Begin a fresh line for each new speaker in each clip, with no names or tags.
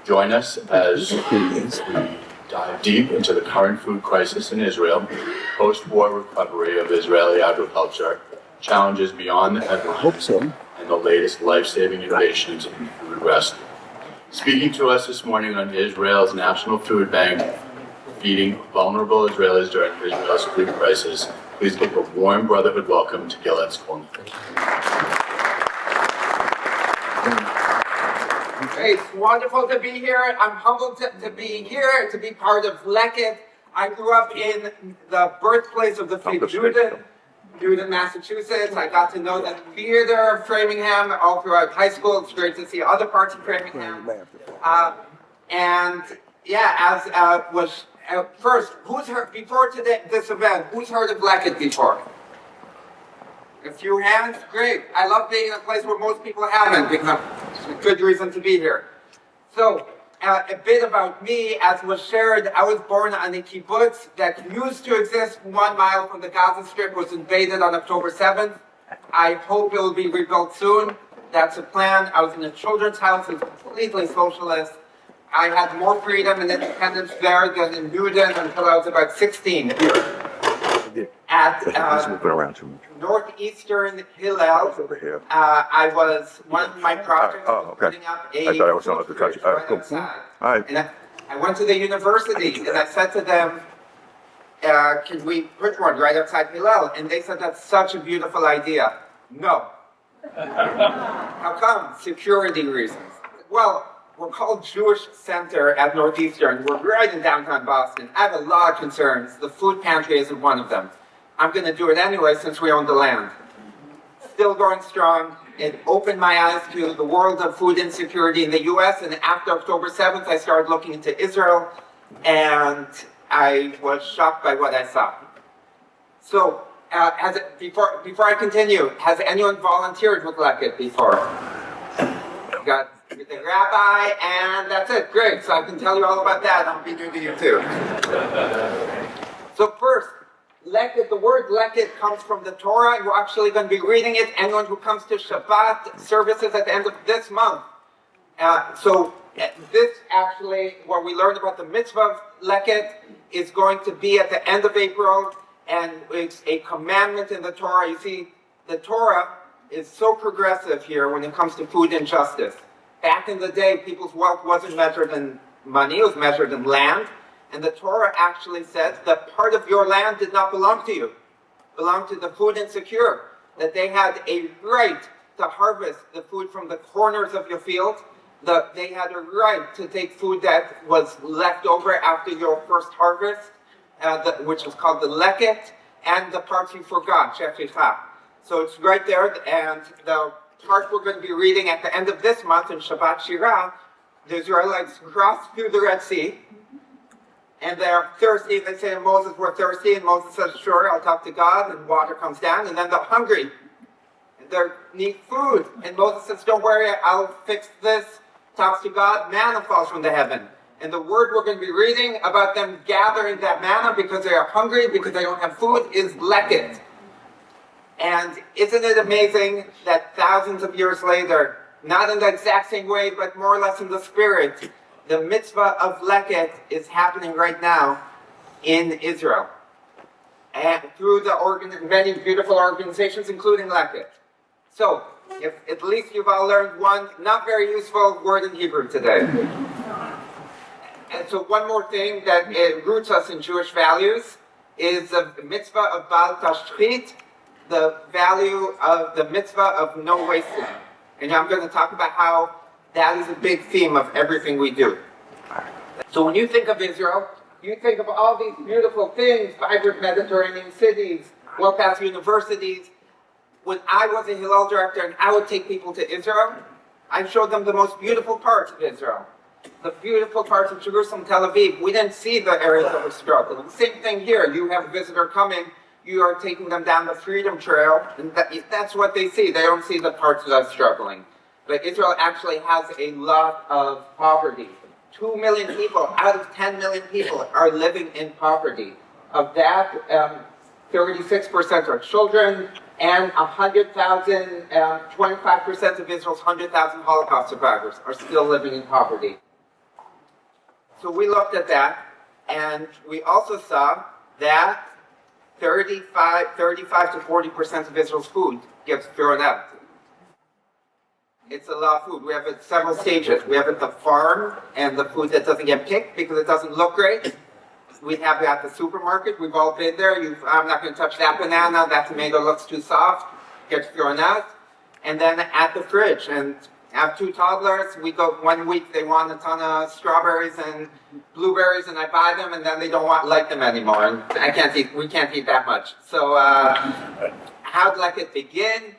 Join us as we dive deep into the current food crisis in Israel, post-war recovery of Israeli agriculture, challenges beyond the headlines, and the latest life-saving innovations in food rescue. Speaking to us this morning on Israel's National Food Bank, feeding vulnerable Israelis during Israel's food crisis, please give a warm Brotherhood welcome to Gilad Skolnick.
It's wonderful to be here. I'm humbled to be here, to be part of Leket. I grew up in the birthplace of the fig Newton, Massachusetts. I got to know the theater of Framingham all throughout high school. It's great to see other parts of Framingham. First, who's heard, before today, this event, who's heard of Leket before? A few hands? Great. I love being in a place where most people haven't, because it's a good reason to be here. So, a bit about me, as was shared, I was born on a kibbutz that used to exist 1 mile from the Gaza Strip, was invaded on October 7th. I hope it will be rebuilt soon. That's the plan. I was in a children's house, it was completely socialist. I had more freedom and independence there than in Newton until I was about 16 here. At Northeastern Hillel, I was one of my projects putting up a
I thought I was not allowed to touch it.
And I went to the university and I said to them, can we put one right outside Hillel? And they said, that's such a beautiful idea. No. How come? Security reasons. Well, we're called Jewish Center at Northeastern. We're right in downtown Boston. I have a lot of concerns. The food pantry isn't one of them. I'm going to do it anyway since we own the land. Still going strong. It opened my eyes to the world of food insecurity in the U.S. And after October 7th, I started looking into Israel. And I was shocked by what I saw. So, before I continue, has anyone volunteered with Leket before? Got the rabbi, and that's it. Great. So I can tell you all about that. I'll be new to you too. So first, Leket, the word Leket comes from the Torah, and we're actually going to be reading it. Anyone who comes to Shabbat services at the end of this month. This actually, what we learned about the mitzvah of Leket is going to be at the end of April, and it's a commandment in the Torah. You see, the Torah is so progressive here when it comes to food and justice. Back in the day, people's wealth wasn't measured in money, it was measured in land. And the Torah actually says that part of your land did not belong to you. It belonged to the food insecure. That they had a right to harvest the food from the corners of your field. They had a right to take food that was left over after your first harvest, which was called the leket, and the parts you forgot, shechicha. So it's right there, and the part we're going to be reading at the end of this month in Shabbat Shirah, the Israelites crossed through the Red Sea, and they're thirsty. They say to Moses, we're thirsty, and Moses says, sure, I'll talk to God, and water comes down, and then they're hungry, and they need food, and Moses says, don't worry, I'll fix this, talks to God, manna falls from the heaven. And the word we're going to be reading about them gathering that manna because they are hungry, because they don't have food, is leket. And isn't it amazing that thousands of years later, not in the exact same way, but more or less in the spirit, the mitzvah of Leket is happening right now in Israel. And through many beautiful organizations, including Leket. So, if at least you've all learned one not very useful word in Hebrew today. And so one more thing that roots us in Jewish values is the mitzvah of Bal Tashchit, the value of the mitzvah of no wasting. And I'm going to talk about how that is a big theme of everything we do. So when you think of Israel, you think of all these beautiful things, vibrant Mediterranean cities, world-class universities. When I was a Hillel director and I would take people to Israel, I showed them the most beautiful parts of Israel. The beautiful parts of Jerusalem, Tel Aviv. We didn't see the areas that were struggling. Same thing here. You have a visitor coming, you are taking them down the Freedom Trail, and that's what they see. They don't see the parts that are struggling. But Israel actually has a lot of poverty. 2 million people out of 10 million people are living in poverty. Of that, 36% are children, And 100,000, 25% of Israel's 100,000 Holocaust survivors are still living in poverty. So we looked at that, and we also saw that 35 to 40% of Israel's food gets thrown out. It's a lot of food. We have it several stages. We have it at the farm, and the food that doesn't get picked because it doesn't look great. We have it at the supermarket. We've all been there. I'm not going to touch that banana. That tomato looks too soft. Gets thrown out. And then at the fridge. And I have 2 toddlers. We go 1 week. They want a ton of strawberries and blueberries, and I buy them, and then they don't like them anymore. And we can't eat that much. So how did Leket begin?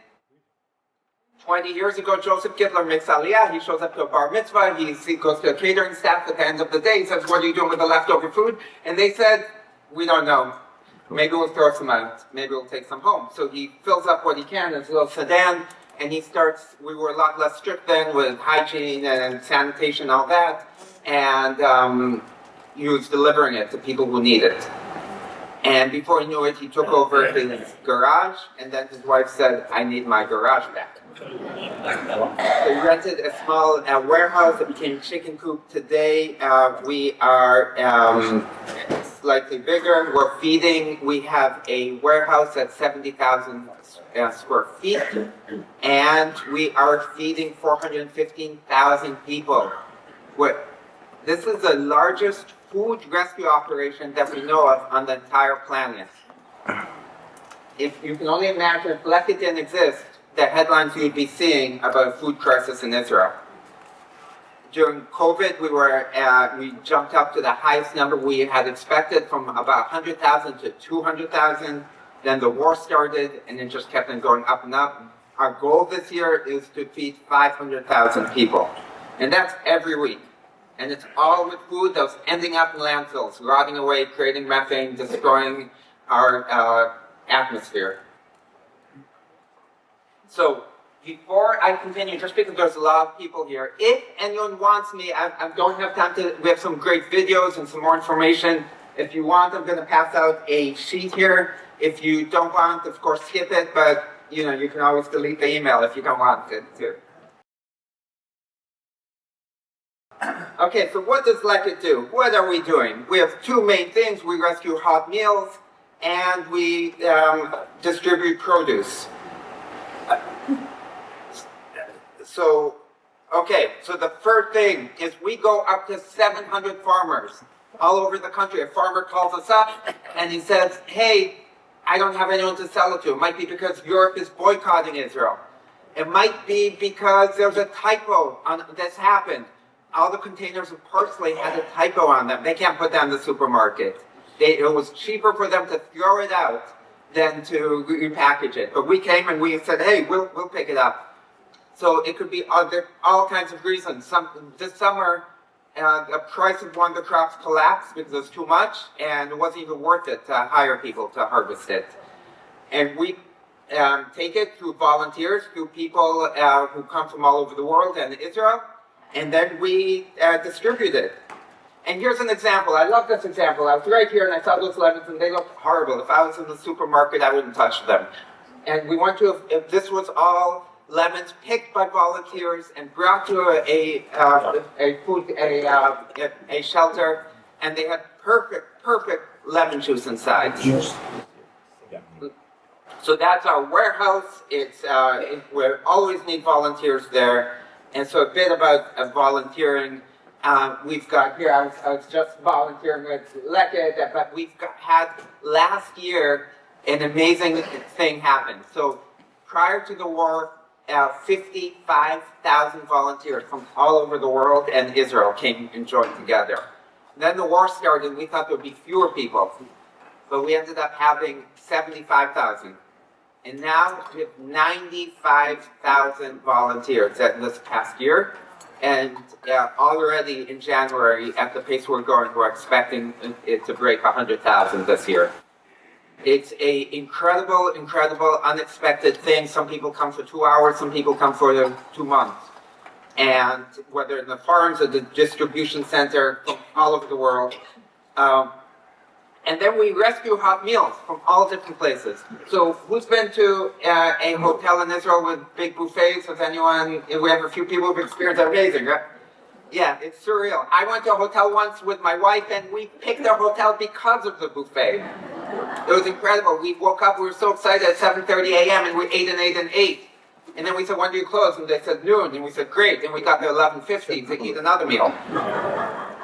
20 years ago, Joseph Gittler makes Aliyah. He shows up to a bar mitzvah. He goes to a catering staff at the end of the day. He says, "What are you doing with the leftover food?" And they said, "We don't know. Maybe we'll throw some out. Maybe we'll take some home." So he fills up what he can in his little sedan, and he starts. We were a lot less strict then with hygiene and sanitation and all that. And he was delivering it to people who need it. And before he knew it, he took over his garage, and then his wife said, "I need my garage back." So we rented a small warehouse that became chicken coop. Today we are slightly bigger. We're feeding. We have a warehouse at 70,000 square feet, and we are feeding 415,000 people. This is the largest food rescue operation that we know of on the entire planet. If you can only imagine if Leket didn't exist, the headlines you'd be seeing about a food crisis in Israel. During COVID, we jumped up to the highest number we had expected, from about 100,000 to 200,000. Then the war started, and it just kept on going up and up. Our goal this year is to feed 500,000 people, and that's every week. And it's all with food that's ending up in landfills, rotting away, creating methane, destroying our atmosphere. So before I continue, just because there's a lot of people here, if anyone wants me, I don't have time to, we have some great videos and some more information. If you want, I'm going to pass out a sheet here. If you don't want, of course, skip it, but you can always delete the email if you don't want it to. Okay, so what does Leket do? What are we doing? We have 2 main things. We rescue hot meals, and we distribute produce. So the first thing is we go up to 700 farmers all over the country. A farmer calls us up and he says, "Hey, I don't have anyone to sell it to." It might be because Europe is boycotting Israel. It might be because there's a typo on this happened. All the containers of parsley had a typo on them. They can't put that in the supermarket. It was cheaper for them to throw it out than to repackage it. But we came and we said, "Hey, we'll pick it up." So it could be all kinds of reasons. This summer, the price of one of the crops collapsed because it was too much, and it wasn't even worth it to hire people to harvest it. And we take it through volunteers, through people who come from all over the world and Israel, and then we distribute it. And here's an example. I love this example. I was right here and I saw those lemons and they looked horrible. If I was in the supermarket, I wouldn't touch them. And we went to, if this was all lemons picked by volunteers and brought to a shelter, and they had perfect lemon juice inside. So that's our warehouse. We always need volunteers there. And so a bit about volunteering. We've got here, I was just volunteering with Leket, but had last year an amazing thing happen. So prior to the war, 55,000 volunteers from all over the world and Israel came and joined together. Then the war started, we thought there would be fewer people, but we ended up having 75,000. And now we have 95,000 volunteers this past year. And already in January, at the pace we're going, we're expecting it to break 100,000 this year. It's a incredible, unexpected thing. Some people come for 2 hours, some people come for 2 months. And whether in the farms or the distribution center from all over the world. And then we rescue hot meals from all different places. So who's been to a hotel in Israel with big buffets? Has anyone, we have a few people who've experienced that. Amazing, right? Yeah, it's surreal. I went to a hotel once with my wife and we picked our hotel because of the buffet. It was incredible. We woke up, we were so excited at 7:30 a.m. and we ate and ate and ate. And then we said, when do you close? And they said noon. And we said, great. And we got there 11:50 to eat another meal.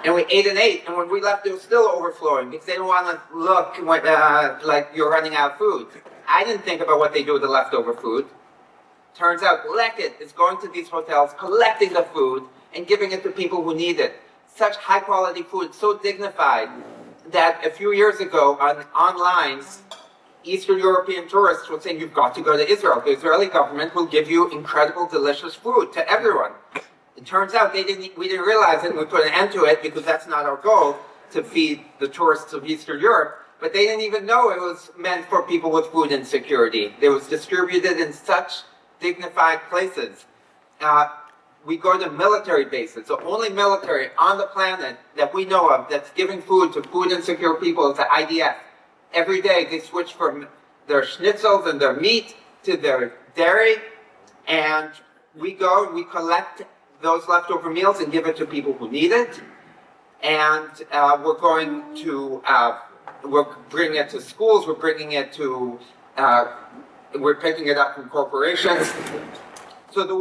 And we ate and ate. And when we left, it was still overflowing because they didn't want to look like you're running out of food. I didn't think about what they do with the leftover food. Turns out Leket is going to these hotels, collecting the food, and giving it to people who need it. Such high quality food, so dignified, that a few years ago online, Eastern European tourists were saying, you've got to go to Israel. The Israeli government will give you incredible, delicious food to everyone. It turns out we didn't realize it, and we put an end to it because that's not our goal, to feed the tourists of Eastern Europe. But they didn't even know it was meant for people with food insecurity. It was distributed in such dignified places. We go to military bases. The only military on the planet that we know of that's giving food to food insecure people is the IDF. Every day they switch from their schnitzels and their meat to their dairy, and we go and we collect those leftover meals and give it to people who need it. And we're bringing it to schools, we're picking it up from corporations. So the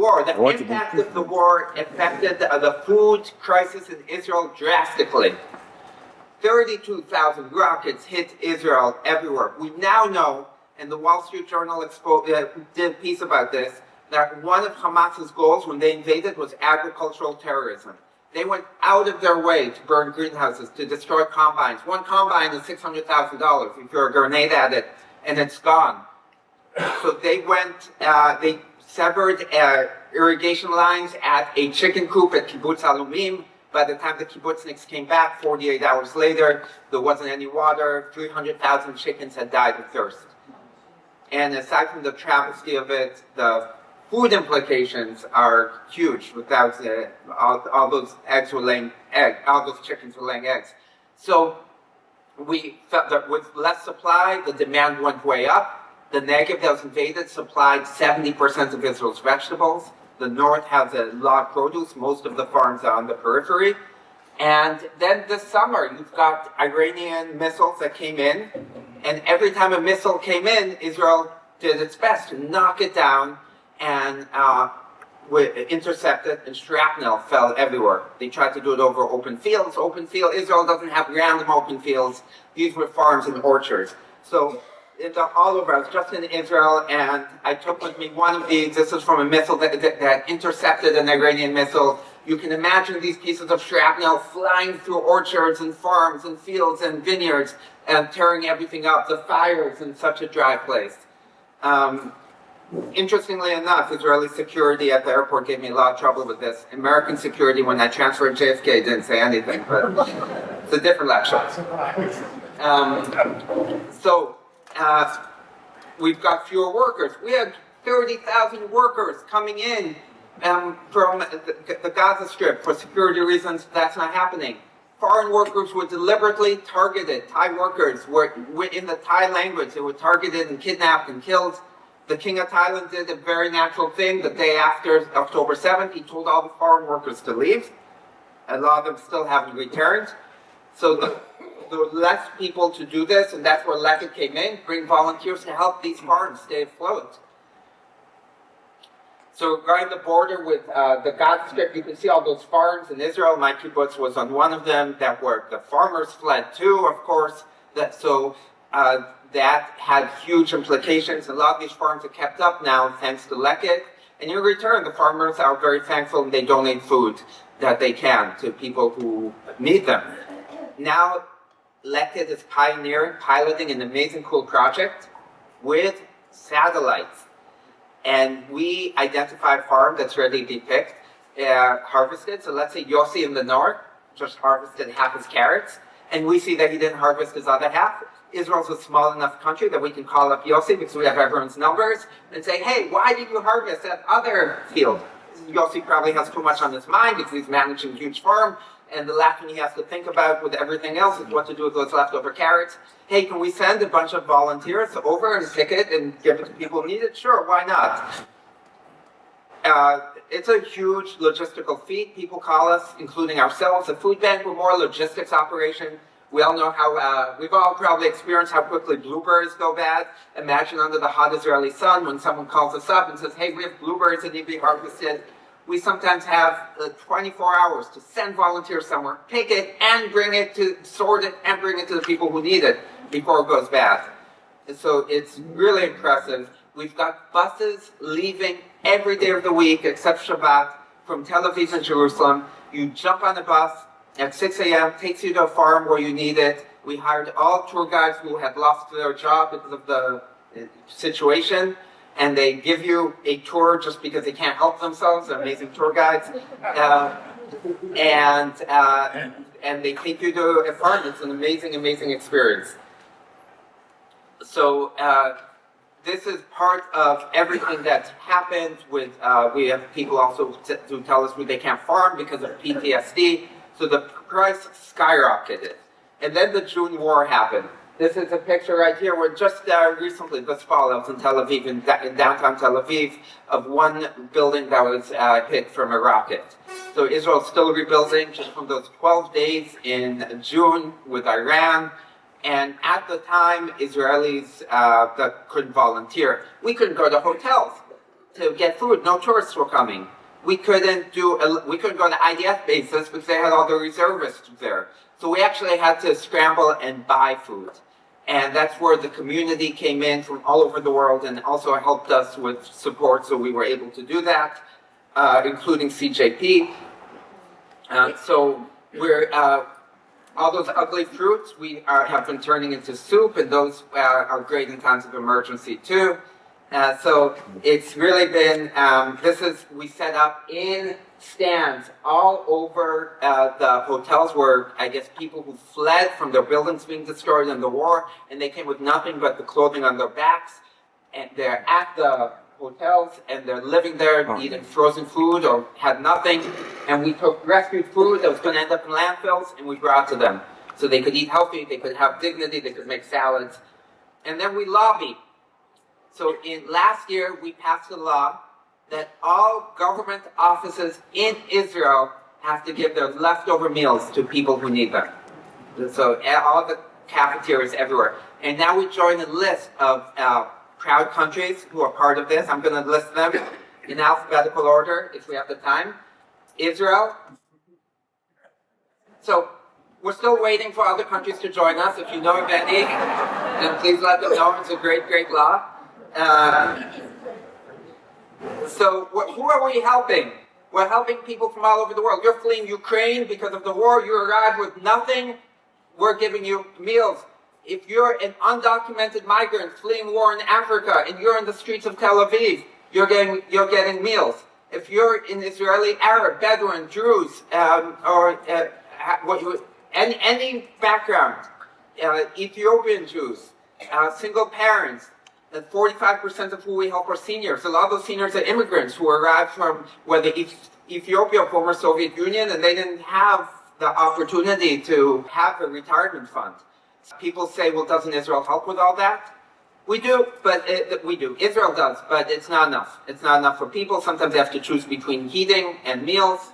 impact of the war affected the food crisis in Israel drastically. 32,000 rockets hit Israel everywhere. We now know, and the Wall Street Journal did a piece about this, that one of Hamas's goals when they invaded was agricultural terrorism. They went out of their way to burn greenhouses, to destroy combines. One combine is $600,000 if you're a grenade at it, and it's gone. So they severed irrigation lines at a chicken coop at Kibbutz Alumim. By the time the kibbutzniks came back, 48 hours later, there wasn't any water. 300,000 chickens had died of thirst. And aside from the travesty of it, the food implications are huge. Without all those all those chickens were laying eggs. So we felt that with less supply, the demand went way up. The Negev that was invaded supplied 70% of Israel's vegetables. The north has a lot of produce. Most of the farms are on the periphery. And then this summer, you've got Iranian missiles that came in. And every time a missile came in, Israel did its best to knock it down and intercept it, and shrapnel fell everywhere. They tried to do it over open fields. Israel doesn't have random open fields. These were farms and orchards. So it's all over. I was just in Israel, and I took with me one of these. This is from a missile that intercepted an Iranian missile. You can imagine these pieces of shrapnel flying through orchards and farms and fields and vineyards and tearing everything up. The fires in such a dry place. Interestingly enough, Israeli security at the airport gave me a lot of trouble with this. American security, when I transferred JFK, didn't say anything, but it's a different lecture. We've got fewer workers. We had 30,000 workers coming in from the Gaza Strip for security reasons. That's not happening. Foreign workers were deliberately targeted. Thai workers were in the Thai language. They were targeted and kidnapped and killed. The King of Thailand did a very natural thing. The day after October 7th, he told all the foreign workers to leave. A lot of them still haven't returned. So there were less people to do this, and that's where Leket came in, bring volunteers to help these farms stay afloat. So right on the border with the Gaza Strip, you can see all those farms in Israel. My kibbutz was on one of them. That where the farmers fled too, of course. That had huge implications. A lot of these farms are kept up now thanks to Leket. And in return, the farmers are very thankful, and they donate food that they can to people who need them. Now, Leket is piloting an amazing, cool project with satellites. And we identify a farm that's ready to be picked, harvested. So let's say Yossi in the north just harvested half his carrots, and we see that he didn't harvest his other half. Israel's a small enough country that we can call up Yossi because we have everyone's numbers and say, hey, why did you harvest that other field? Yossi probably has too much on his mind because he's managing a huge farm, and the last thing he has to think about with everything else is what to do with those leftover carrots. Hey, can we send a bunch of volunteers over and pick it and give it to people who need it? Sure, why not? It's a huge logistical feat. People call us, including ourselves, a food bank. We're more a logistics operation. We all know how, we've all probably experienced how quickly blueberries go bad. Imagine under the hot Israeli sun when someone calls us up and says, hey, we have blueberries that need to be harvested. We sometimes have 24 hours to send volunteers somewhere, pick it and bring it to, sort it and bring it to the people who need it before it goes bad. And so it's really impressive. We've got buses leaving every day of the week except Shabbat from Tel Aviv and Jerusalem. You jump on the bus at 6 a.m., takes you to a farm where you need it. We hired all tour guides who had lost their job because of the situation, and they give you a tour just because they can't help themselves. They're amazing tour guides. And they take you to a farm. It's an amazing, amazing experience. So this is part of everything that's happened with, we have people also who tell us they can't farm because of PTSD. So the price skyrocketed. And then the June war happened. This is a picture right here where just recently, this fall, I was in Tel Aviv, in downtown Tel Aviv, of one building that was hit from a rocket. So Israel's still rebuilding just from those 12 days in June with Iran. And at the time, Israelis that couldn't volunteer. We couldn't go to hotels to get food. No tourists were coming. We couldn't go on an IDF basis because they had all the reservists there. So we actually had to scramble and buy food. And that's where the community came in from all over the world and also helped us with support, so we were able to do that, including CJP. So we're all those ugly fruits we have been turning into soup, and those are great in times of emergency too. So it's really been, we set up in stands all over the hotels where, I guess, people who fled from their buildings being destroyed in the war, and they came with nothing but the clothing on their backs, and they're at the hotels, and they're living there, eating frozen food or had nothing, and we took rescued food that was going to end up in landfills, and we brought to them. So they could eat healthy, they could have dignity, they could make salads. And then we lobbied. So last year, we passed a law that all government offices in Israel have to give their leftover meals to people who need them. So all the cafeterias everywhere. And now we join a list of proud countries who are part of this. I'm going to list them in alphabetical order if we have the time. Israel. So we're still waiting for other countries to join us. If you know of any, then please let them know. It's a great, great law. So who are we helping? We're helping people from all over the world. You're fleeing Ukraine because of the war. You arrived with nothing. We're giving you meals. If you're an undocumented migrant fleeing war in Africa and you're in the streets of Tel Aviv, you're getting meals. If you're an Israeli Arab, Bedouin, Druze, any background, Ethiopian Jews, single parents, 45% of who we help are seniors. A lot of those seniors are immigrants who arrived from whether Ethiopia or former Soviet Union, and they didn't have the opportunity to have a retirement fund. People say, well, doesn't Israel help with all that? We do, but we do. Israel does, but it's not enough. It's not enough for people. Sometimes they have to choose between heating and meals.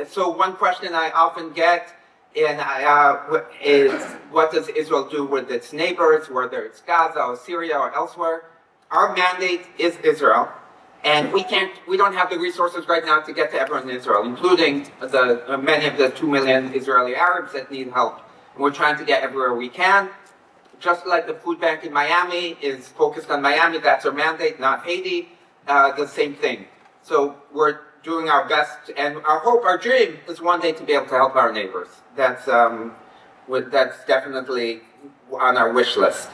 So one question I often get is, what does Israel do with its neighbors, whether it's Gaza or Syria or elsewhere? Our mandate is Israel, and we don't have the resources right now to get to everyone in Israel, including many of the 2 million Israeli Arabs that need help. And we're trying to get everywhere we can. Just like the food bank in Miami is focused on Miami, that's our mandate, not Haiti, the same thing. So we're doing our best, and our hope, our dream, is one day to be able to help our neighbors. That's definitely on our wish list.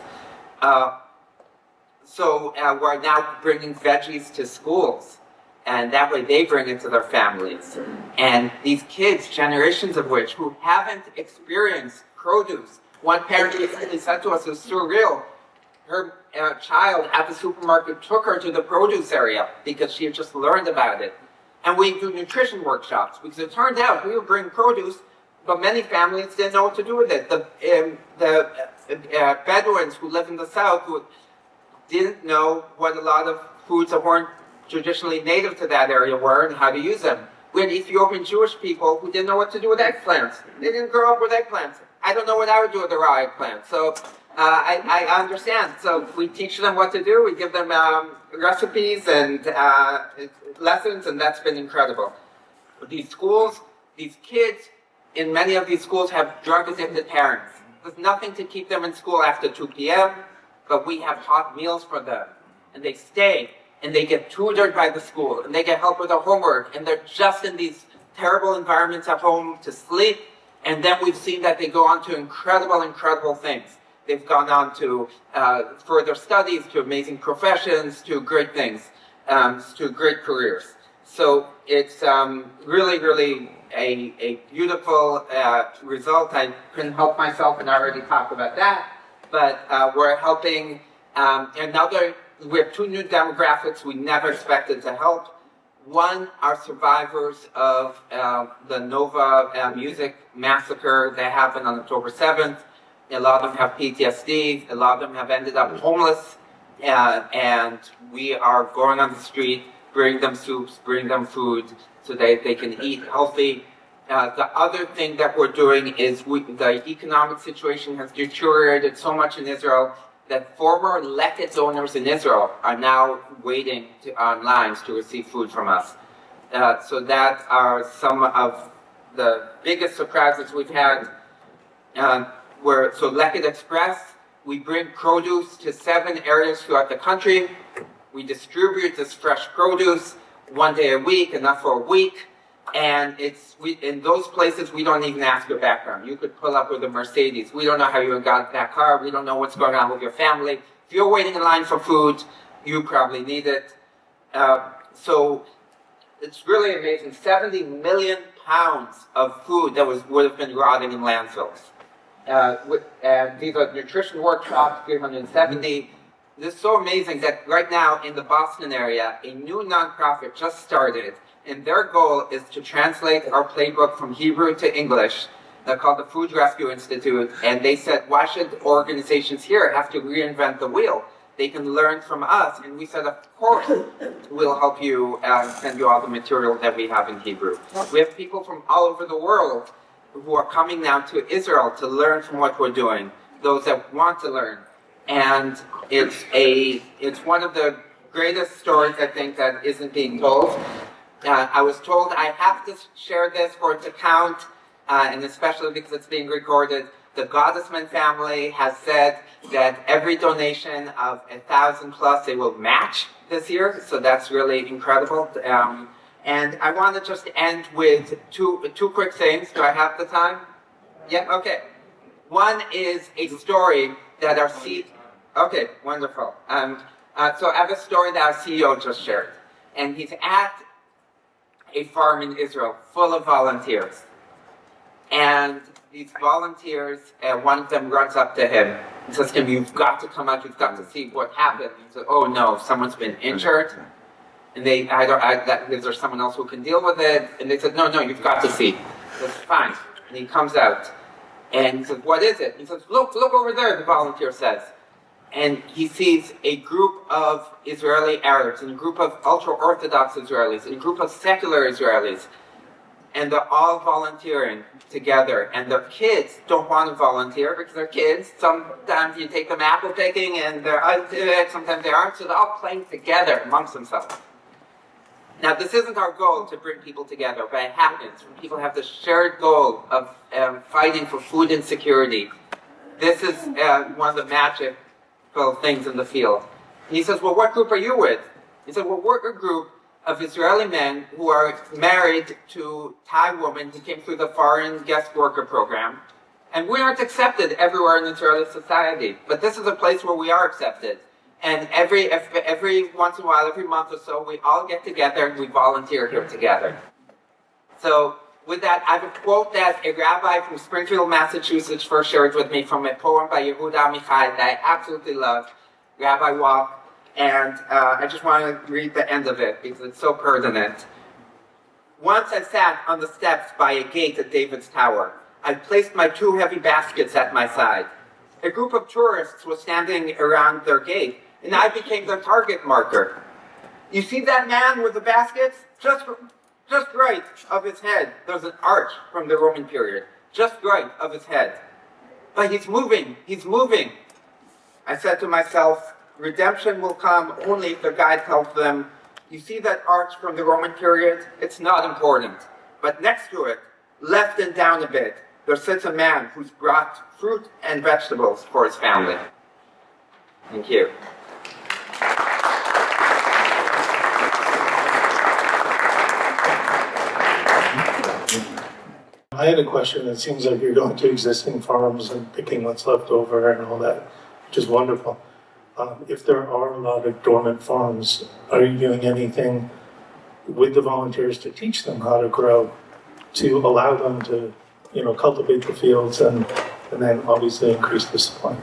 So we're now bringing veggies to schools, and that way they bring it to their families. And these kids, generations of which, who haven't experienced produce. One parent recently said to us, it was surreal. her child at the supermarket took her to the produce area because she had just learned about it. And we do nutrition workshops because it turned out we would bring produce, but many families didn't know what to do with it. The Bedouins who live in the south who didn't know what a lot of foods that weren't traditionally native to that area were and how to use them. We had Ethiopian Jewish people who didn't know what to do with eggplants. They didn't grow up with eggplants. I don't know what I would do with a raw eggplant. So I understand. So we teach them what to do. We give them recipes and lessons, and that's been incredible. These schools, these kids in many of these schools have drug-addicted parents. There's nothing to keep them in school after 2 p.m., but we have hot meals for them. And they stay, and they get tutored by the school, and they get help with their homework, and they're just in these terrible environments at home to sleep. And then we've seen that they go on to incredible, incredible things. They've gone on to further studies, to amazing professions, to great things, to great careers. So it's really, really a beautiful result. I couldn't help myself, and I already talked about that. But we're helping we have 2 new demographics we never expected to help. One are survivors of the Nova music massacre that happened on October 7th. A lot of them have PTSD. A lot of them have ended up homeless. And we are going on the street, bring them soups, bring them food so that they can eat healthy. The other thing that we're doing is the economic situation has deteriorated so much in Israel that former Leket donors in Israel are now waiting on lines to receive food from us. So that are some of the biggest surprises we've had. So Leket Express, we bring produce to 7 areas throughout the country. We distribute this fresh produce 1 day a week, enough for a week. And in those places, we don't even ask your background. You could pull up with a Mercedes. We don't know how you got that car. We don't know what's going on with your family. If you're waiting in line for food, you probably need it. So it's really amazing. 70 million pounds of food that would have been rotting in landfills. And these are nutrition workshops, 370. This is so amazing that right now in the Boston area, a new nonprofit just started. And their goal is to translate our playbook from Hebrew to English. They're called the Food Rescue Institute. And they said, why should organizations here have to reinvent the wheel? They can learn from us. And we said, of course, we'll help you send you all the material that we have in Hebrew. We have people from all over the world who are coming now to Israel to learn from what we're doing, those that want to learn. And it's one of the greatest stories, I think, that isn't being told. I was told I have to share this for it to count, and especially because it's being recorded. The Gottesman family has said that every donation of 1,000 plus they will match this year, so that's really incredible. And I want to just end with two quick things. Do I have the time? Yeah, okay. One is a story that our CEO... Okay, wonderful. So I have a story that our CEO just shared. And he's at a farm in Israel full of volunteers. And these volunteers, one of them runs up to him and says to him, you've got to come out, you've got to see what happened. He said, oh no, someone's been injured. And is there someone else who can deal with it? And they said, no, you've got to see. That's fine. And he comes out. And he says, what is it? He says, look over there, the volunteer says. And he sees a group of Israeli Arabs, and a group of ultra-Orthodox Israelis, and a group of secular Israelis. And they're all volunteering together. And their kids don't want to volunteer because they're kids. Sometimes you take them apple picking and they're into it, sometimes they aren't. So they're all playing together amongst themselves. Now, this isn't our goal to bring people together, but it happens when people have the shared goal of fighting for food insecurity. This is one of the magical things in the field. And he says, well, what group are you with? He said, well, we're a group of Israeli men who are married to Thai women who came through the foreign guest worker program. And we aren't accepted everywhere in Israeli society. But this is a place where we are accepted. And every once in a while, every month or so, we all get together and we volunteer here together. So with that, I have a quote that a rabbi from Springfield, Massachusetts first shared with me from a poem by Yehuda Amichai that I absolutely love. Rabbi walk, and I just want to read the end of it because it's so pertinent. Once I sat on the steps by a gate at David's Tower. I placed my 2 heavy baskets at my side. A group of tourists was standing around their gate, and I became their target marker. You see that man with the baskets? Just right of his head. There's an arch from the Roman period. Just right of his head. But he's moving. I said to myself, redemption will come only if the guide tells them, you see that arch from the Roman period? It's not important. But next to it, left and down a bit, there sits a man who's brought fruit and vegetables for his family. Thank you.
I had a question. It seems like you're going to existing farms and picking what's left over and all that, which is wonderful. If there are a lot of dormant farms, are you doing anything with the volunteers to teach them how to grow, to allow them to, cultivate the fields and then obviously increase the supply?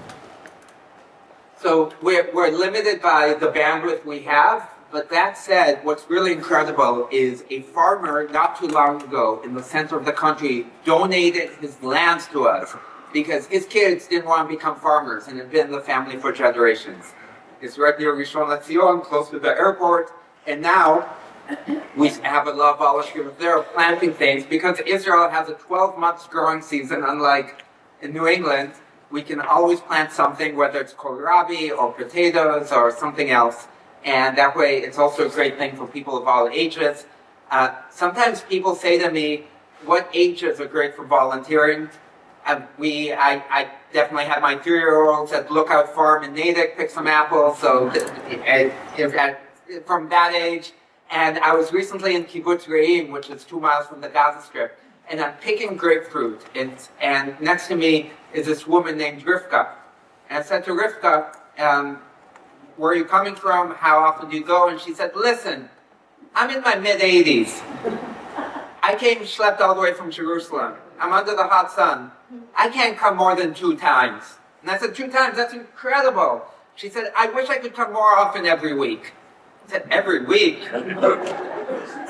So we're limited by the bandwidth we have, but that said, what's really incredible is a farmer not too long ago in the center of the country donated his lands to us because his kids didn't want to become farmers and had been in the family for generations. It's right near Rishon LeZion, close to the airport, and now we have a lot of volunteers there planting things because Israel has a 12-month growing season, unlike in New England. We can always plant something, whether it's kohlrabi or potatoes or something else. And that way, it's also a great thing for people of all ages. Sometimes people say to me, what ages are great for volunteering? I definitely had my 3-year-olds at Lookout Farm in Natick pick some apples, so from that age. And I was recently in Kibbutz Re'im, which is 2 miles from the Gaza Strip, and I'm picking grapefruit. And next to me is this woman named Rivka. And I said to Rivka, where are you coming from? How often do you go? And she said, listen, I'm in my mid-80s. I came schlepped all the way from Jerusalem. I'm under the hot sun. I can't come more than 2 times. And I said, 2 times? That's incredible. She said, I wish I could come more often every week. I said, every week?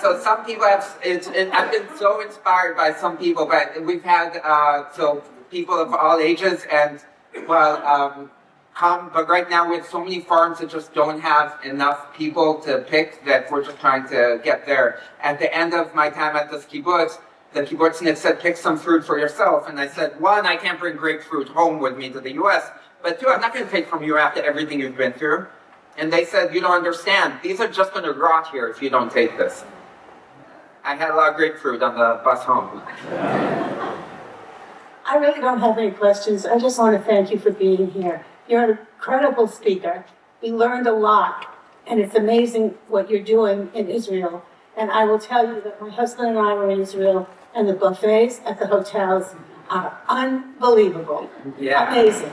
So some people have, I've been so inspired by some people, but we've had, people of all ages and, come, but right now we have so many farms that just don't have enough people to pick that we're just trying to get there. At the end of my time at this kibbutz, the kibbutznik said, pick some fruit for yourself. And I said, 1, I can't bring grapefruit home with me to the US, but 2, I'm not going to take from you after everything you've been through. And they said, you don't understand. These are just going to rot here if you don't take this. I had a lot of grapefruit on the bus home.
I really don't have any questions. I just want to thank you for being here. You're an incredible speaker. We learned a lot, and it's amazing what you're doing in Israel. And I will tell you that my husband and I were in Israel, and the buffets at the hotels are unbelievable.
Yeah.
Amazing.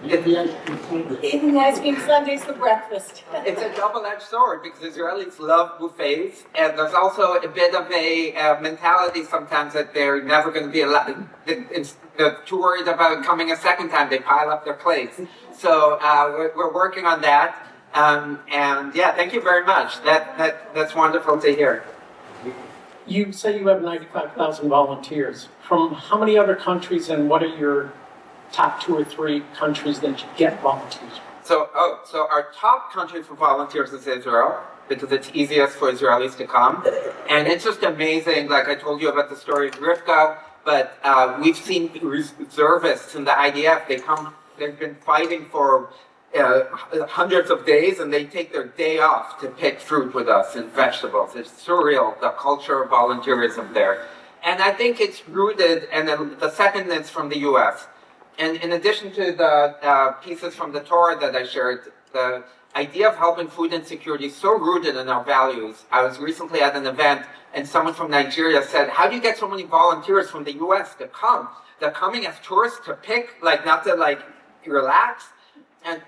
Eating ice cream sundaes for breakfast.
It's a double-edged sword because Israelis love buffets, and there's also a bit of a mentality sometimes that they're never going to be allowed. They're too worried about coming a second time. They pile up their plates. So we're working on that. And yeah, thank you very much. That's wonderful to hear.
You say you have 95,000 volunteers. From how many other countries, and what are your top 2 or 3 countries that you get volunteers from?
So our top country for volunteers is Israel, because it's easiest for Israelis to come. And it's just amazing, like I told you about the story of Rivka, but we've seen reservists in the IDF, they've been fighting for hundreds of days, and they take their day off to pick fruit with us and vegetables. It's surreal, the culture of volunteerism there. And I think it's rooted, and then the second is from the US. And in addition to the pieces from the Torah that I shared, the idea of helping food insecurity is so rooted in our values. I was recently at an event, and someone from Nigeria said, how do you get so many volunteers from the US to come? They're coming as tourists to pick, not to relax. And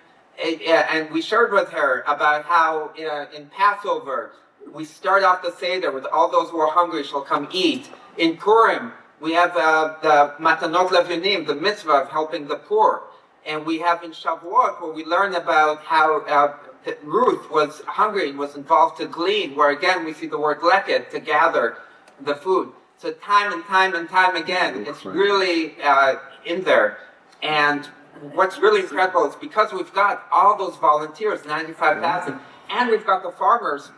we shared with her about how in Passover, we start off the Seder with all those who are hungry shall come eat. In Purim, we have the Matanot Levunim, the mitzvah of helping the poor. And we have in Shavuot where we learn about how that Ruth was hungry and was involved to glean, where again we see the word leket, to gather the food. So time and time again, it's really in there. And what's really incredible is because we've got all those volunteers, 95,000, and we've got the farmers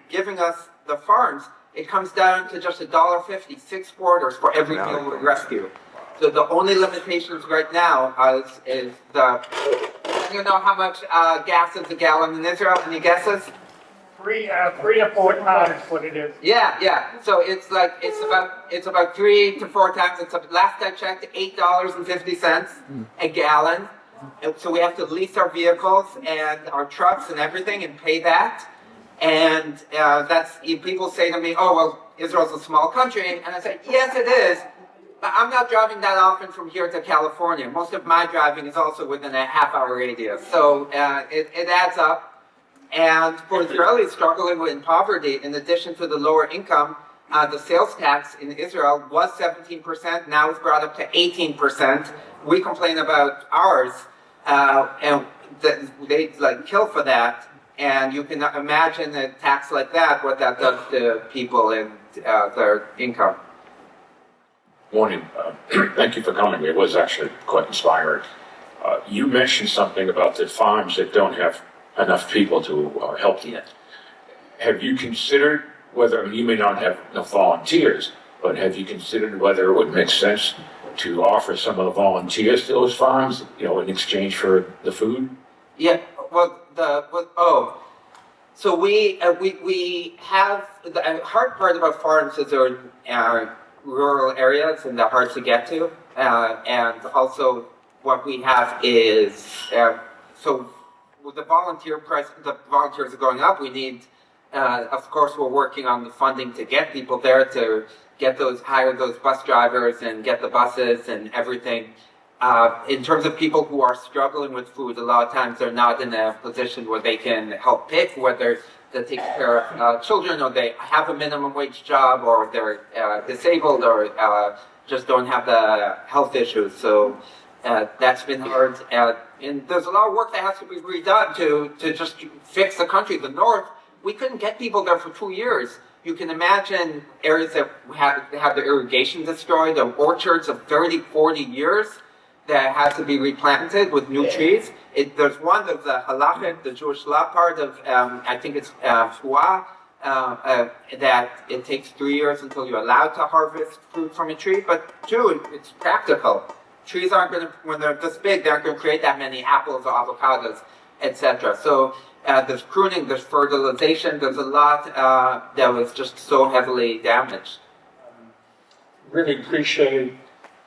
giving us the farms, it comes down to just $1.50, 6 quarters for every meal we rescue. So the only limitations right now is the, you know how much gas is a gallon in Israel? Any guesses?
3 to 4 times what it is.
Yeah. So it's about 3 to 4 times. Last I checked, $8.50 a gallon. And so we have to lease our vehicles and our trucks and everything and pay that. And people say to me, "Oh well, Israel's a small country," and I say, "Yes, it is." But I'm not driving that often from here to California. Most of my driving is also within a half-hour radius. So it adds up. And for Israelis struggling with poverty, in addition to the lower income, the sales tax in Israel was 17%. Now it's brought up to 18%. We complain about ours, and they kill for that. And you can imagine a tax like that, what that does to people and their income.
Morning. Thank you for coming. It was actually quite inspiring. You mentioned something about the farms that don't have enough people to help them. Have you considered whether, you may not have enough volunteers, but have you considered whether it would make sense to offer some of the volunteers to those farms, in exchange for the food?
Yeah, so we have, the hard part about farms is they're in rural areas and they're hard to get to, and also what we have is, so with the volunteers are going up, we need, of course we're working on the funding to get people there, to hire those bus drivers and get the buses and everything. In terms of people who are struggling with food, a lot of times they're not in a position where they can help pick, whether they're taking care of children, or they have a minimum wage job, or they're disabled, or just don't have the health issues. So that's been hard. And there's a lot of work that has to be redone to just fix the country. The North, we couldn't get people there for 2 years. You can imagine areas that have the irrigation destroyed, or orchards of 30, 40 years that had to be replanted with new trees. There's the halakhic, the Jewish law part of, I think it's Fuah, that it takes 3 years until you're allowed to harvest fruit from a tree. But 2, it's practical. Trees aren't going to, when they're this big, they aren't going to create that many apples or avocados, etc. So there's pruning, there's fertilization, there's a lot that was just so heavily damaged.
Really appreciate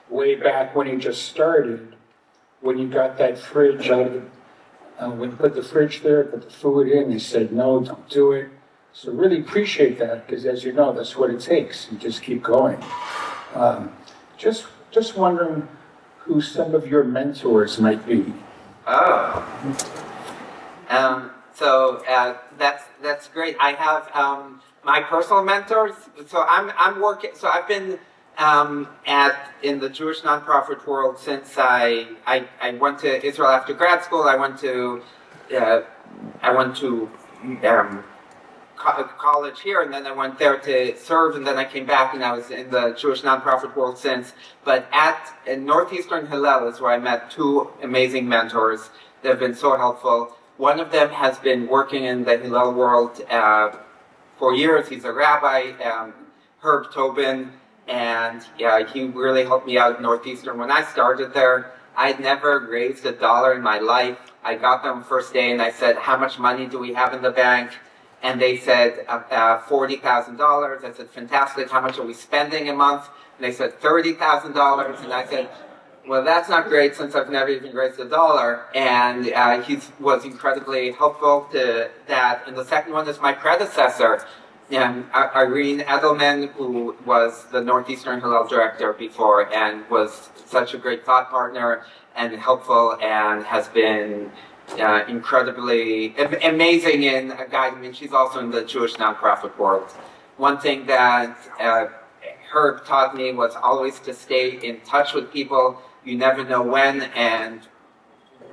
way back when you just started, when you got that fridge out of, when you put the fridge there, put the food in, you said, no, don't do it. So really appreciate that, because as you know, that's what it takes. You just keep going. Just wondering who some of your mentors might be.
So that's great. I have my personal mentors. So I'm working. So I've been in the Jewish nonprofit world since I went to Israel after grad school. I went to college here, and then I went there to serve, and then I came back, and I was in the Jewish nonprofit world since. But in Northeastern Hillel is where I met 2 amazing mentors that have been so helpful. One of them has been working in the Hillel world for years. He's a rabbi, Herb Tobin, and he really helped me out in Northeastern. When I started there, I'd never raised $1 in my life. I got them first day, and I said, how much money do we have in the bank? And they said, $40,000. I said, fantastic. How much are we spending a month? And they said, $30,000. And I said, well, that's not great since I've never even raised $1. And he was incredibly helpful to that. And the second one is my predecessor, Irene Edelman, who was the Northeastern Hillel director before and was such a great thought partner and helpful, and has been incredibly amazing in guiding me. She's also in the Jewish nonprofit world. One thing that Herb taught me was always to stay in touch with people. You never know when and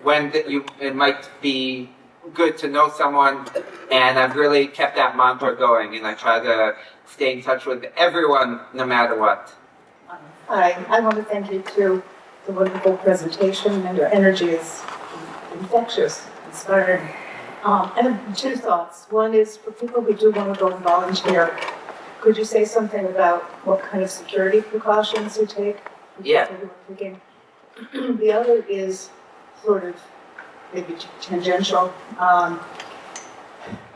it might be good to know someone, and I've really kept that mantra going, and I try to stay in touch with everyone no matter what.
I want to thank you too. The wonderful presentation and your energy is infectious, inspiring. I have two thoughts. One is for people who do want to go and volunteer, could you say something about what kind of security precautions you take?
Yeah.
The other is sort of maybe tangential.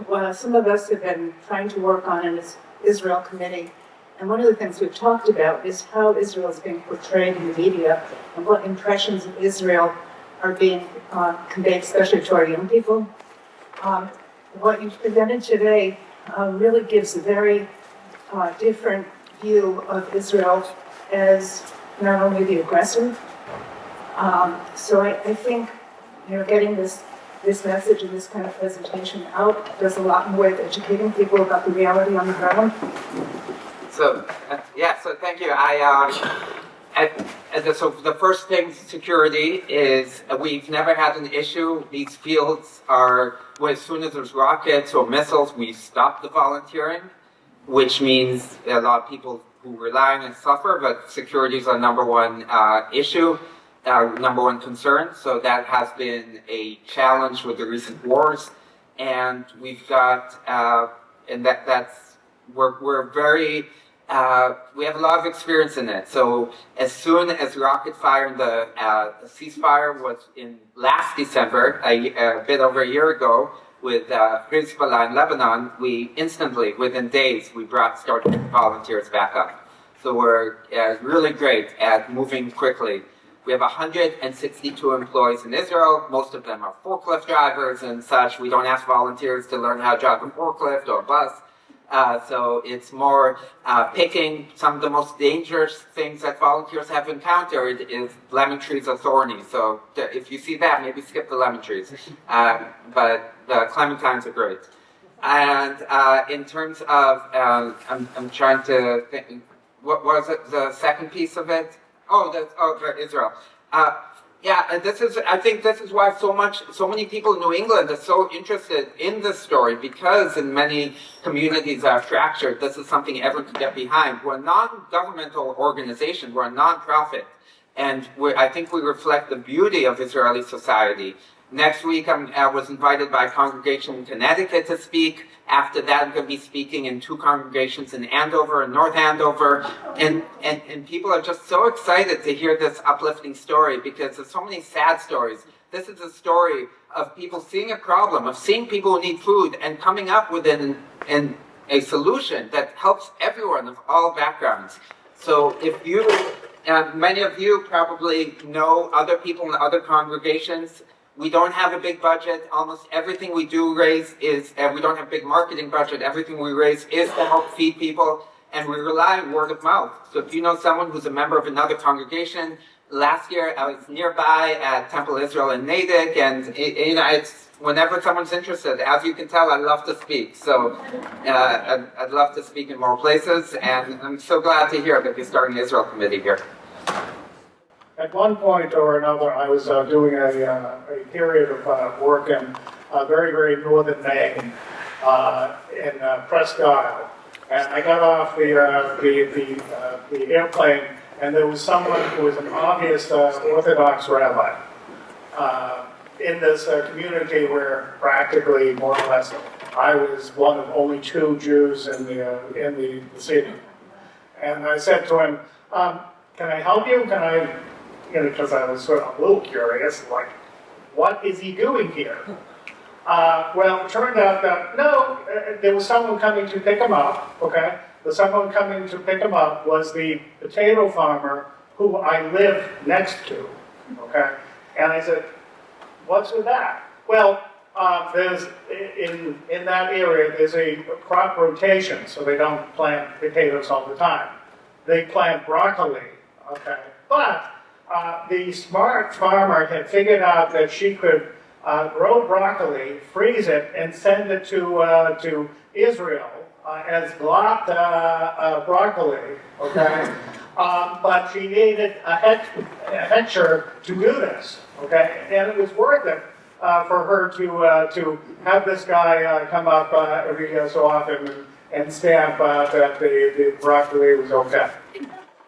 Well, some of us have been trying to work on an Israel committee, and one of the things we've talked about is how Israel is being portrayed in the media and what impressions of Israel are being conveyed, especially to our young people. What you've presented today really gives a very different view of Israel as not only the aggressor. So I think getting this message and this kind of presentation out does a lot more with educating people about the reality on the ground.
So thank you. So the first thing, security, is we've never had an issue. These fields are, well, as soon as there's rockets or missiles, we stop the volunteering, which means a lot of people who rely on it suffer, but security is our number one issue, our number one concern. So that has been a challenge with the recent wars, and we've got, we're very, we have a lot of experience in it. So as soon as rocket fire and the ceasefire was in last December, a bit over a year ago, with Hezbollah in Lebanon, we instantly, within days, started volunteers back up. So we're really great at moving quickly. We have 162 employees in Israel. Most of them are forklift drivers and such. We don't ask volunteers to learn how to drive a forklift or a bus. So it's more picking. Some of the most dangerous things that volunteers have encountered is lemon trees or thorny. So if you see that, maybe skip the lemon trees. But the clementines are great. And in terms of, I'm trying to think, what was it? The second piece of it? The Israel. I think this is why so many people in New England are so interested in this story, because in many communities are fractured. This is something everyone can get behind. We're a non-governmental organization. We're a non-profit. And I think we reflect the beauty of Israeli society. Next week, I was invited by a congregation in Connecticut to speak. After that, I'm going to be speaking in 2 congregations in Andover and North Andover. And people are just so excited to hear this uplifting story, because there's so many sad stories. This is a story of people seeing a problem, of seeing people who need food and coming up with a solution that helps everyone of all backgrounds. So if you, many of you probably know other people in other congregations. We don't have a big budget. Almost everything we do raise is, we don't have a big marketing budget. Everything we raise is to help feed people, and we rely on word of mouth. So if you know someone who's a member of another congregation, last year I was nearby at Temple Israel in Natick, and it's whenever someone's interested. As you can tell, I love to speak. So I'd love to speak in more places, and I'm so glad to hear that you're starting an Israel committee here.
At one point or another, I was doing a period of work in very, very northern Maine, in Presque Isle. And I got off the airplane, and there was someone who was an obvious Orthodox rabbi in this community where practically, more or less, I was one of only 2 Jews in the city. And I said to him, can I help you? Can I... because I was sort of a little curious, like, what is he doing here? Well, it turned out that, no, there was someone coming to pick him up, okay? The someone coming to pick him up was the potato farmer who I live next to, okay? And I said, what's with that? Well, there's, in that area, there's a crop rotation, so they don't plant potatoes all the time. They plant broccoli, okay? But the smart farmer had figured out that she could grow broccoli, freeze it, and send it to Israel as glot broccoli, okay? But she needed a hectare to do this,
okay? And it was worth it for her to have this guy come up every so often and stamp that the broccoli was okay.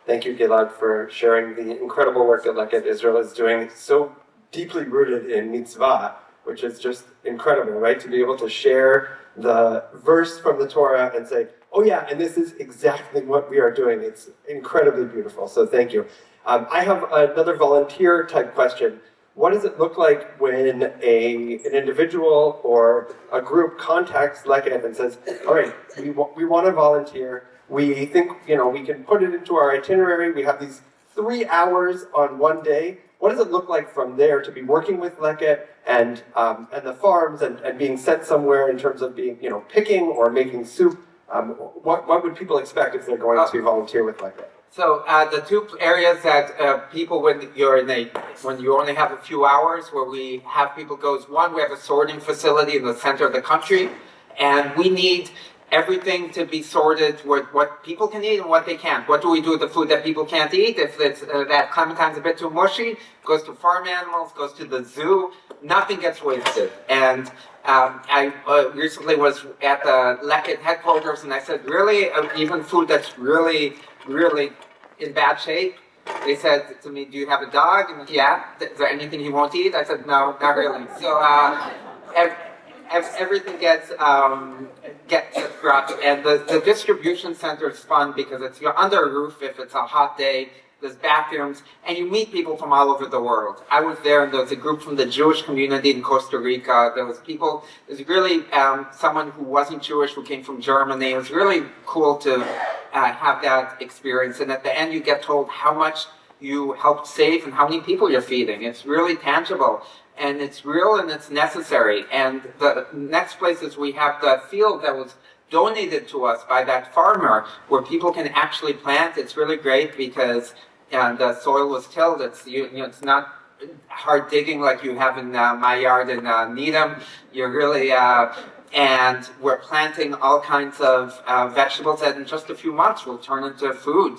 Thank you, Gilad, for sharing the incredible work that Leket Israel is doing, so deeply rooted in mitzvah, which is just incredible, right? To be able to share the verse from the Torah and say, oh yeah, and this is exactly what we are doing. It's incredibly beautiful, so thank you. I have another volunteer type question. What does it look like when an individual or a group contacts Leket and says, all right, we want to volunteer. We think, we can put it into our itinerary. We have these 3 hours on one day. What does it look like from there to be working with Leket and the farms and being sent somewhere in terms of being, picking or making soup? What would people expect if they're going to volunteer with Leket?
So the two areas that people, when you only have a few hours, where we have people go is one, we have a sorting facility in the center of the country, and we need everything to be sorted with what people can eat and what they can't. What do we do with the food that people can't eat? If it's, that clementine's a bit too mushy, goes to farm animals, goes to the zoo. Nothing gets wasted. And I recently was at the Leket headquarters, and I said, really? Even food that's really, really in bad shape? They said to me, do you have a dog? And yeah. Is there anything he won't eat? I said, no, not really. So everything gets brought, and the distribution center is fun because you're under a roof if it's a hot day. There's bathrooms, and you meet people from all over the world. I was there, and there was a group from the Jewish community in Costa Rica. There was really someone who wasn't Jewish who came from Germany. It was really cool to have that experience. And at the end, you get told how much you helped save and how many people you're feeding. It's really tangible, and it's real, and it's necessary. And the next place is we have the field that was donated to us by that farmer where people can actually plant. It's really great because the soil was tilled. It's not hard digging like you have in my yard in Needham. You're really, and we're planting all kinds of vegetables that in just a few months will turn into food.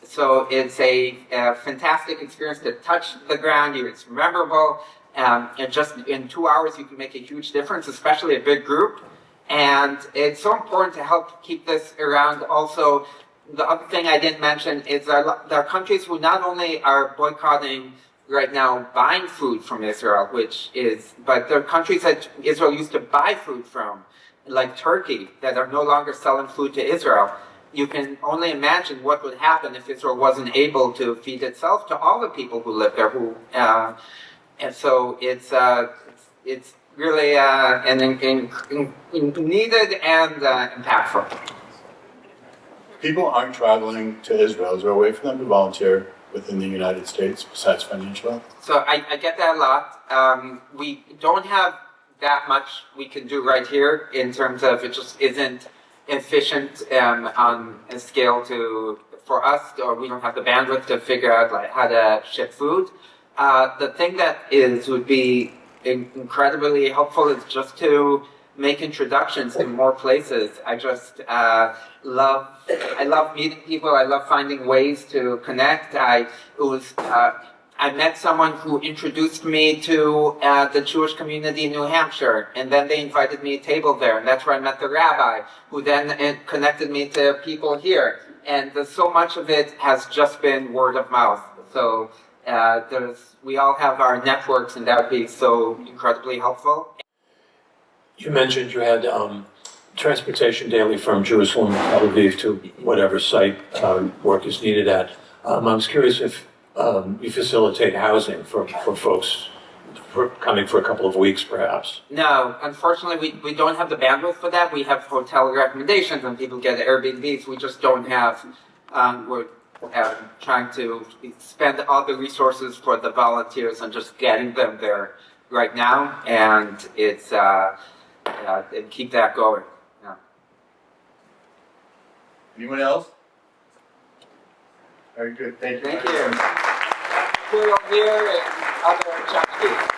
So it's a fantastic experience to touch the ground. It's memorable. And just in 2 hours, you can make a huge difference, especially a big group. And it's so important to help keep this around. Also, the other thing I didn't mention is there are countries who not only are boycotting right now buying food from Israel, but there are countries that Israel used to buy food from, like Turkey, that are no longer selling food to Israel. You can only imagine what would happen if Israel wasn't able to feed itself to all the people who live there. And so it's really needed and impactful.
People aren't traveling to Israel. Is there a way for them to volunteer within the United States besides financial?
So I get that a lot. We don't have that much we can do right here in terms of it just isn't efficient on a scale for us, or we don't have the bandwidth to figure out how to ship food. The thing that would be incredibly helpful is just to make introductions to more places. I just love meeting people. I love finding ways to connect. I met someone who introduced me to the Jewish community in New Hampshire, and then they invited me a table there, and that's where I met the rabbi, who then connected me to people here. And so much of it has just been word of mouth. So we all have our networks, and that would be so incredibly helpful.
You mentioned you had transportation daily from Jerusalem, Tel Aviv, to whatever site work is needed at. I was curious if you facilitate housing for folks coming for a couple of weeks, perhaps.
No, unfortunately, we don't have the bandwidth for that. We have hotel recommendations, and people get Airbnbs. We just don't have. We're trying to spend all the resources for the volunteers and just getting them there right now, and it's and keep that going. Yeah.
Anyone else? Very good. Thank you.
Thank you. Material here and other challenges.